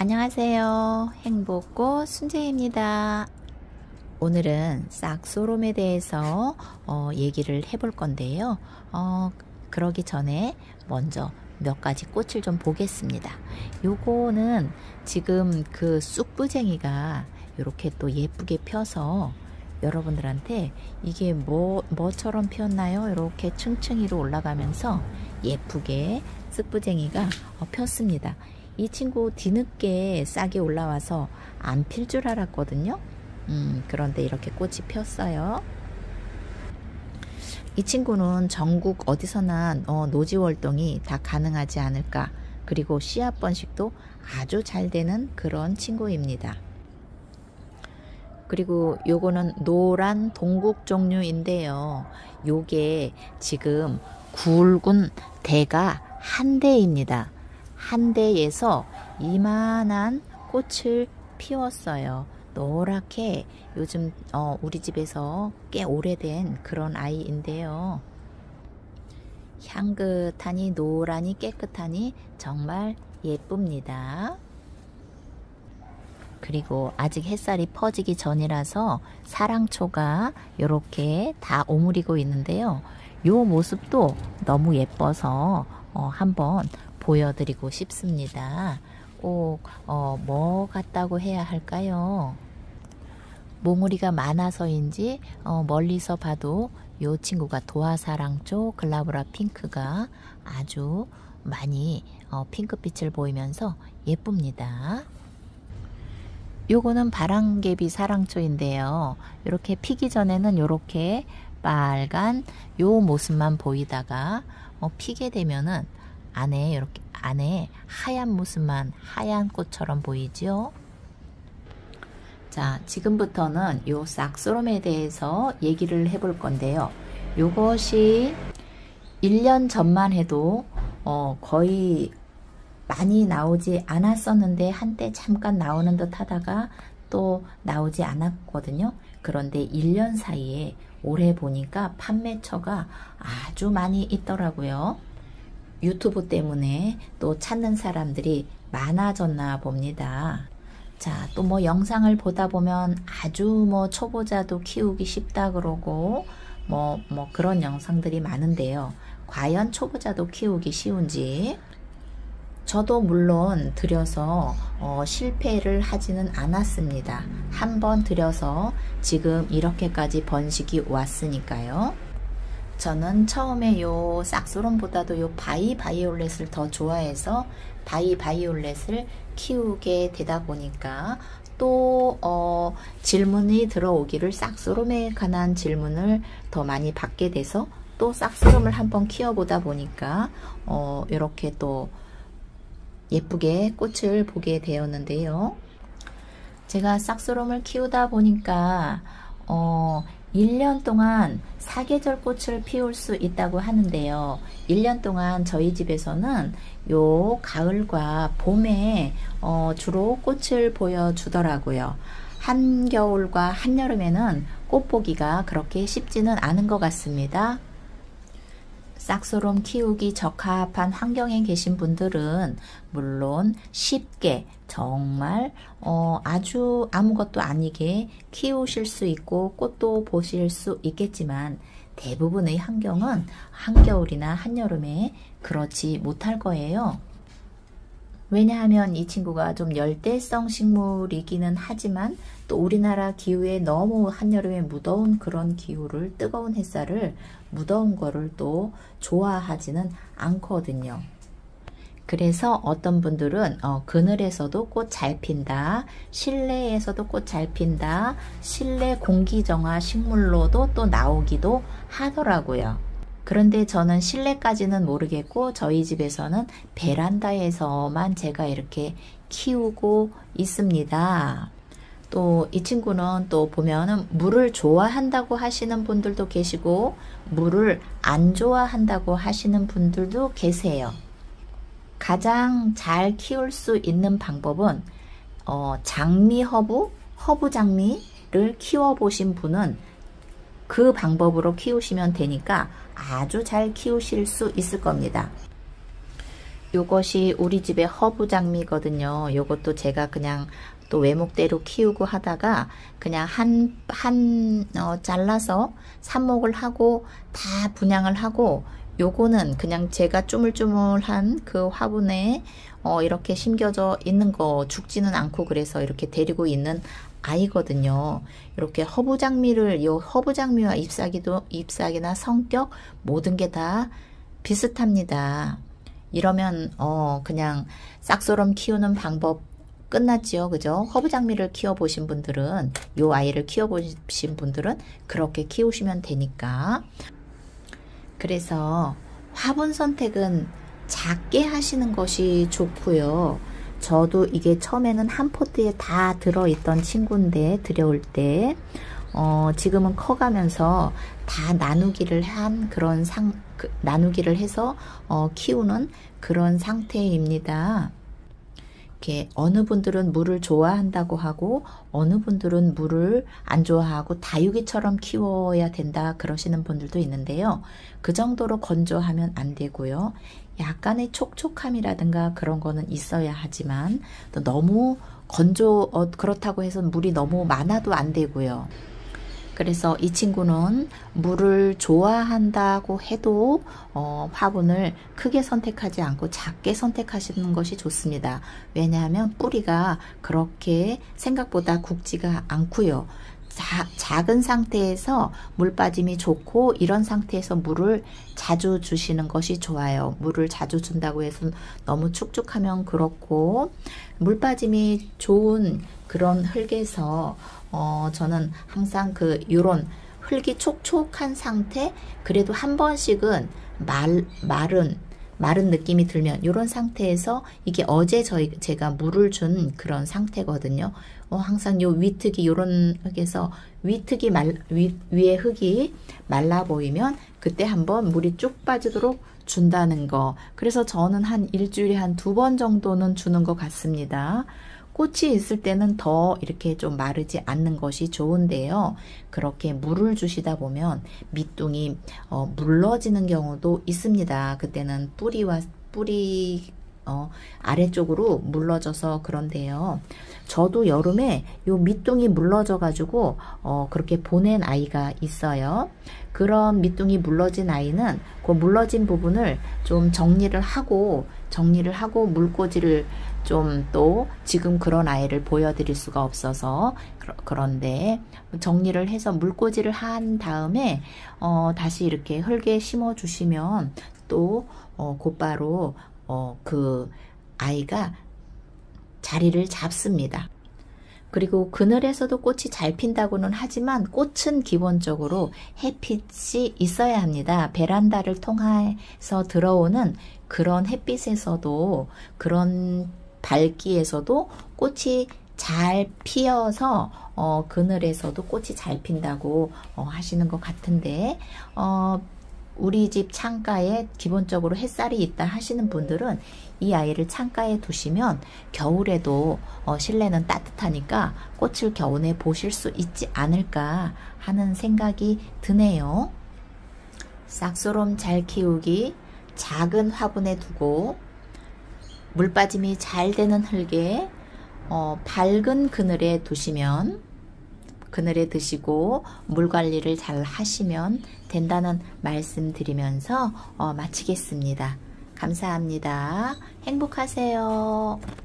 안녕하세요. 행복꽃 순재입니다. 오늘은 싹소롬에 대해서 얘기를 해볼 건데요. 그러기 전에 먼저 몇 가지 꽃을 좀 보겠습니다. 요거는 지금 그 쑥부쟁이가 이렇게 또 예쁘게 펴서 여러분들한테 이게 뭐처럼 피었나요? 이렇게 층층이로 올라가면서 예쁘게 쑥부쟁이가 폈습니다. 이 친구 뒤늦게 싹이 올라와서 안 필 줄 알았거든요. 그런데 이렇게 꽃이 폈어요. 이 친구는 전국 어디서나 노지 활동이 다 가능하지 않을까. 그리고 씨앗 번식도 아주 잘 되는 그런 친구입니다. 그리고 요거는 노란 동국 종류인데요. 요게 지금 굵은 대가 한 대입니다. 한 대에서 이만한 꽃을 피웠어요. 노랗게 요즘 우리 집에서 꽤 오래된 그런 아이인데요. 향긋하니 노란이 깨끗하니 정말 예쁩니다. 그리고 아직 햇살이 퍼지기 전이라서 사랑초가 이렇게 다 오므리고 있는데요. 요 모습도 너무 예뻐서 한번 보여드리고 싶습니다. 꼭 뭐 같다고 해야 할까요? 몽우리가 많아서인지 멀리서 봐도 이 친구가 도화사랑초 글라브라 핑크가 아주 많이 핑크빛을 보이면서 예쁩니다. 요거는 바람개비 사랑초인데요. 이렇게 피기 전에는 이렇게 빨간 요 모습만 보이다가 피게 되면은 안에 하얀 모습만 하얀 꽃처럼 보이죠. 자, 지금부터는 요 싹소롬에 대해서 얘기를 해볼 건데요. 요것이 1년 전만 해도 거의 많이 나오지 않았었는데 한때 잠깐 나오는 듯 하다가 또 나오지 않았거든요. 그런데 1년 사이에 올해 보니까 판매처가 아주 많이 있더라고요. 유튜브 때문에 또 찾는 사람들이 많아졌나 봅니다. 자, 또 뭐 영상을 보다 보면 아주 초보자도 키우기 쉽다 그러고 뭐 그런 영상들이 많은데요. 과연 초보자도 키우기 쉬운지 저도 물론 들여서 실패를 하지는 않았습니다. 한번 들여서 지금 이렇게까지 번식이 왔으니까요. 저는 처음에 요 싹소롬보다도 요 바이올렛을 더 좋아해서 바이올렛을 키우게 되다 보니까 또 질문이 들어오기를 싹소롬에 관한 질문을 더 많이 받게 돼서 또 싹소롬을 한번 키워보다 보니까 이렇게 또 예쁘게 꽃을 보게 되었는데요. 제가 싹소롬을 키우다 보니까 1년 동안 사계절 꽃을 피울 수 있다고 하는데요. 1년 동안 저희 집에서는 요 가을과 봄에 주로 꽃을 보여주더라고요. 한겨울과 한여름에는 꽃 보기가 그렇게 쉽지는 않은 것 같습니다. 싹소롬 키우기 적합한 환경에 계신 분들은 물론 쉽게 정말 아주 아무것도 아니게 키우실 수 있고 꽃도 보실 수 있겠지만 대부분의 환경은 한겨울이나 한여름에 그렇지 못할 거예요. 왜냐하면 이 친구가 좀 열대성 식물이기는 하지만 또 우리나라 기후에 너무 한여름에 무더운 그런 기후를 뜨거운 햇살을 무더운 거를 또 좋아하지는 않거든요. 그래서 어떤 분들은 그늘에서도 꽃 잘 핀다, 실내에서도 꽃 잘 핀다, 실내 공기정화 식물로도 또 나오기도 하더라고요. 그런데 저는 실내까지는 모르겠고 저희 집에서는 베란다에서만 제가 이렇게 키우고 있습니다. 또 이 친구는 또 보면은 물을 좋아한다고 하시는 분들도 계시고 물을 안 좋아한다고 하시는 분들도 계세요. 가장 잘 키울 수 있는 방법은 허브 장미를 키워 보신 분은 그 방법으로 키우시면 되니까 아주 잘 키우실 수 있을 겁니다. 요것이 우리 집의 허브 장미거든요. 요것도 제가 그냥 또 외목대로 키우고 하다가 그냥 잘라서 삽목을 하고 다 분양을 하고, 요거는 그냥 제가 쪼물쪼물한 그 화분에 이렇게 심겨져 있는 거, 죽지는 않고 그래서 이렇게 데리고 있는 아이거든요. 이렇게 허브장미를, 요 허브장미와 잎사귀나 성격 모든 게 다 비슷합니다. 이러면 그냥 싹소럼 키우는 방법 끝났지요. 그죠? 허브장미를 키워보신 분들은, 요 아이를 키워보신 분들은 그렇게 키우시면 되니까. 그래서 화분 선택은 작게 하시는 것이 좋고요. 저도 이게 처음에는 한 포트에 다 들어있던 친구인데, 들여올 때 지금은 커가면서 다 나누기를 한 그런 나누기를 해서 키우는 그런 상태입니다. 이렇게 어느 분들은 물을 좋아한다고 하고 어느 분들은 물을 안 좋아하고 다육이처럼 키워야 된다 그러시는 분들도 있는데요. 그 정도로 건조하면 안 되고요. 약간의 촉촉함이라든가 그런 거는 있어야 하지만 또 너무 그렇다고 해서 물이 너무 많아도 안 되고요. 그래서 이 친구는 물을 좋아한다고 해도 화분을 크게 선택하지 않고 작게 선택하시는 것이 좋습니다. 왜냐하면 뿌리가 그렇게 생각보다 굵지가 않고요. 작은 상태에서 물 빠짐이 좋고, 이런 상태에서 물을 자주 주시는 것이 좋아요. 물을 자주 준다고 해서 너무 축축하면 그렇고, 물 빠짐이 좋은 그런 흙에서 저는 항상 요런 흙이 촉촉한 상태, 그래도 한 번씩은 마른 느낌이 들면 이런 상태에서, 이게 어제 제가 물을 준 그런 상태거든요. 항상 요 위특이, 요런 흙에서 위특이 위에 흙이 말라 보이면 그때 한번 물이 쭉 빠지도록 준다는 거. 그래서 저는 한 일주일에 한 2번 정도는 주는 것 같습니다. 꽃이 있을 때는 더 이렇게 좀 마르지 않는 것이 좋은데요. 그렇게 물을 주시다 보면 밑둥이 물러지는 경우도 있습니다. 그때는 뿌리 아래쪽으로 물러져서 그런데요. 저도 여름에 요 밑둥이 물러져 가지고 그렇게 보낸 아이가 있어요. 그런 밑둥이 물러진 아이는 그 물러진 부분을 좀 정리를 하고 물꽂이를 좀, 또 지금 그런 아이를 보여드릴 수가 없어서 그런데 정리를 해서 물꽂이를 한 다음에 다시 이렇게 흙에 심어 주시면 또 곧바로 그 아이가 자리를 잡습니다. 그리고 그늘에서도 꽃이 잘 핀다고는 하지만 꽃은 기본적으로 햇빛이 있어야 합니다. 베란다를 통해서 들어오는 그런 햇빛에서도, 그런 밝기에서도 꽃이 잘 피어서 그늘에서도 꽃이 잘 핀다고 하시는 것 같은데, 우리 집 창가에 기본적으로 햇살이 있다 하시는 분들은 이 아이를 창가에 두시면 겨울에도 실내는 따뜻하니까 꽃을 겨우내 보실 수 있지 않을까 하는 생각이 드네요. 싹소롬 잘 키우기, 작은 화분에 두고 물 빠짐이 잘 되는 흙에 밝은 그늘에 두시면, 그늘에 두시고 물 관리를 잘 하시면 된다는 말씀 드리면서 마치겠습니다. 감사합니다. 행복하세요.